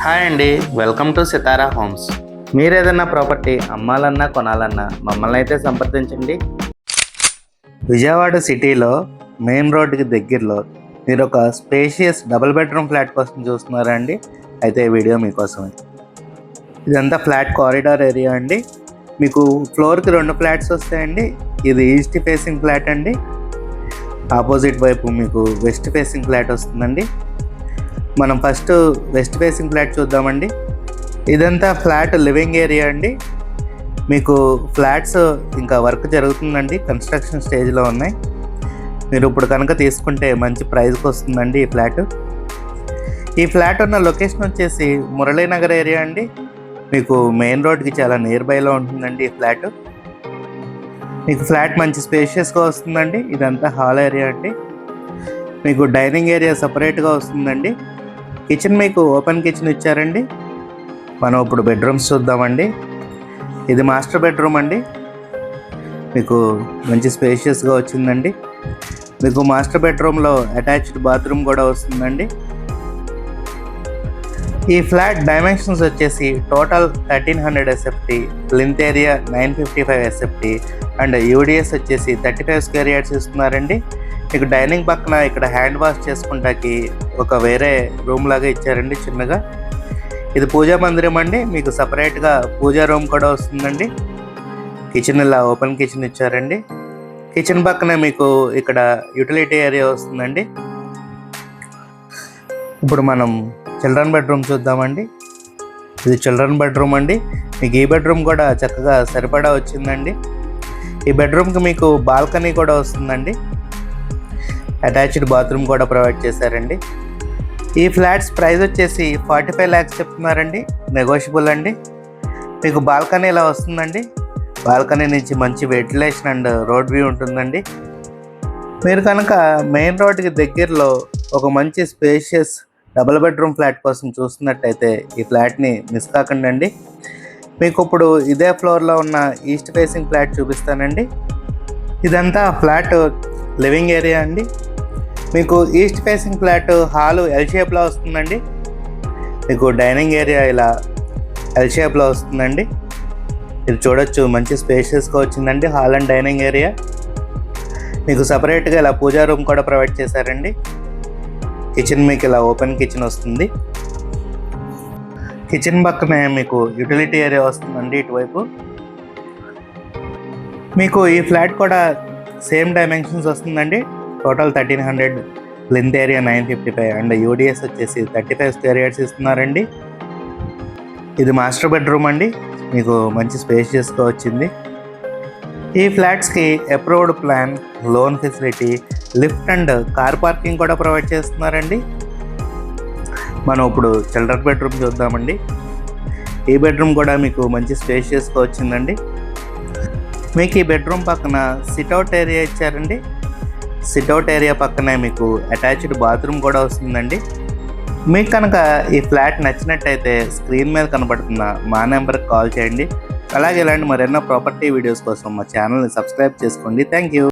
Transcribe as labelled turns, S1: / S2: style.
S1: Hi అండి, welcome to Sitara homes. మీరు ఏదైనా ప్రాపర్టీ అమ్మాలన్నా కొనాలన్నా మమ్మల్ని అయితే సంప్రదించండి. విజయవాడ సిటీలో మెయిన్ రోడ్డుకి దగ్గరలో మీరు ఒక స్పేషియస్ డబుల్ బెడ్రూమ్ ఫ్లాట్ కోసం చూస్తున్నారా అండి? అయితే ఈ వీడియో మీకోసమే. ఇదంతా ఫ్లాట్ కారిడార్ ఏరియా అండి. మీకు ఫ్లోర్కి 2 ఫ్లాట్స్ వస్తాయండి. ఇది ఈస్ట్ ఫేసింగ్ ఫ్లాట్ అండి. ఆపోజిట్ వైపు మీకు వెస్ట్ ఫేసింగ్ ఫ్లాట్ వస్తుందండి. మనం ఫస్ట్ వెస్ట్ ఫేసింగ్ ఫ్లాట్ చూద్దామండి. ఇదంతా ఫ్లాట్ లివింగ్ ఏరియా అండి. మీకు ఫ్లాట్స్ ఇంకా వర్క్ జరుగుతుందండి, కన్స్ట్రక్షన్ స్టేజ్లో ఉన్నాయి. మీరు ఇప్పుడు కనుక తీసుకుంటే మంచి ప్రైస్కి వస్తుందండి ఈ ఫ్లాట్. ఈ ఫ్లాట్ ఉన్న లొకేషన్ వచ్చేసి మురళీనగర్ ఏరియా అండి. మీకు మెయిన్ రోడ్కి చాలా నియర్ బైలో ఉంటుందండి ఈ ఫ్లాట్. మీకు ఫ్లాట్ మంచి స్పేషియస్గా వస్తుందండి. ఇదంతా హాల్ ఏరియా అండి. మీకు డైనింగ్ ఏరియా సపరేట్గా వస్తుందండి. కిచెన్ మీకు ఓపెన్ కిచెన్ ఇచ్చారండి. మనం ఇప్పుడు బెడ్రూమ్స్ చూద్దామండి. ఇది మాస్టర్ బెడ్రూమ్ అండి. మీకు మంచి స్పేషియస్గా వచ్చిందండి. మీకు మాస్టర్ బెడ్రూమ్లో అటాచ్డ్ బాత్రూమ్ కూడా వస్తుందండి. ఈ ఫ్లాట్ డైమెన్షన్స్ వచ్చేసి total 1300 SFT, plinth area 955 SFT and UDS వచ్చేసి 35 స్క్వేర్ యార్డ్స్ ఇస్తున్నారండి. మీకు డైనింగ్ పక్కన ఇక్కడ హ్యాండ్ వాష్ చేసుకుంటాకి ఒక వేరే రూమ్ లాగా ఇచ్చారండి చిన్నగా. ఇది పూజా మందిరం అండి. మీకు సపరేట్గా పూజా రూమ్ కూడా వస్తుందండి. కిచెన్ ఇలా ఓపెన్ కిచెన్ ఇచ్చారండి. కిచెన్ పక్కన మీకు ఇక్కడ యూటిలిటీ ఏరియా వస్తుందండి. ఇప్పుడు మనం చిల్డ్రన్ బెడ్రూమ్ చూద్దామండి. ఇది చిల్డ్రన్ బెడ్రూమ్ అండి. మీకు ఈ బెడ్రూమ్ కూడా చక్కగా సరిపడా వచ్చిందండి. ఈ బెడ్రూమ్కి మీకు బాల్కనీ కూడా వస్తుందండి. అటాచ్డ్ బాత్రూమ్ కూడా ప్రొవైడ్ చేశారండి. ఈ ఫ్లాట్స్ ప్రైస్ వచ్చేసి 45 lakhs చెప్తున్నారండి. నెగోషియబుల్ అండి. మీకు బాల్కనీ ఇలా వస్తుందండి. బాల్కనీ నుంచి మంచి వెంటిలేషన్ అండ్ రోడ్ వ్యూ ఉంటుందండి. మీరు కనుక మెయిన్ రోడ్కి దగ్గరలో ఒక మంచి స్పేషియస్ డబుల్ బెడ్రూమ్ ఫ్లాట్ కోసం చూస్తున్నట్టయితే ఈ ఫ్లాట్ని మిస్ కాకండి. మీకు ఇప్పుడు ఇదే ఫ్లోర్లో ఉన్న ఈస్ట్ ఫేసింగ్ ఫ్లాట్ చూపిస్తానండి. ఇదంతా ఫ్లాట్ లివింగ్ ఏరియా అండి. మీకు east facing flat hall L షేప్లో వస్తుందండి. మీకు డైనింగ్ ఏరియా ఇలా ఎల్ షేప్లో వస్తుందండి. ఇది చూడొచ్చు, మంచి స్పేషియస్గా వచ్చిందండి హాల్ అండ్ డైనింగ్ ఏరియా. మీకు సపరేట్గా ఇలా పూజా రూమ్ కూడా ప్రొవైడ్ చేశారండి. కిచెన్ మీకు ఇలా ఓపెన్ కిచెన్ వస్తుంది. కిచెన్ పక్కనే మీకు యూటిలిటీ ఏరియా వస్తుందండి ఇటువైపు. మీకు ఈ ఫ్లాట్ కూడా సేమ్ డైమెన్షన్స్ వస్తుందండి. Total 1300, plinth area 955 and UDS వచ్చేసి 35 స్క్వేర్ యార్డ్స్ ఇస్తున్నారండి. ఇది మాస్టర్ బెడ్రూమ్ అండి. మీకు మంచి స్పేషియస్గా వచ్చింది. ఈ ఫ్లాట్స్కి approved plan, loan facility, lift and car parking కూడా ప్రొవైడ్ చేస్తున్నారండి. మనం ఇప్పుడు చిల్డ్రన్ బెడ్రూమ్ చూద్దామండి. ఈ బెడ్రూమ్ కూడా మీకు మంచి స్పేషియస్గా వచ్చిందండి. మీకు ఈ బెడ్రూమ్ పక్కన సిట్అవుట్ ఏరియా ఇచ్చారండి. సిట్అవుట్ ఏరియా పక్కనే మీకు అటాచ్డ్ బాత్రూమ్ కూడా వస్తుందండి. మీకు కనుక ఈ ఫ్లాట్ నచ్చినట్టయితే స్క్రీన్ మీద కనబడుతున్న మా నెంబర్కి కాల్ చేయండి. అలాగే ఇలాంటి మరెన్నో ప్రాపర్టీ వీడియోస్ కోసం మా ఛానల్ని సబ్స్క్రైబ్ చేసుకోండి. Thank you.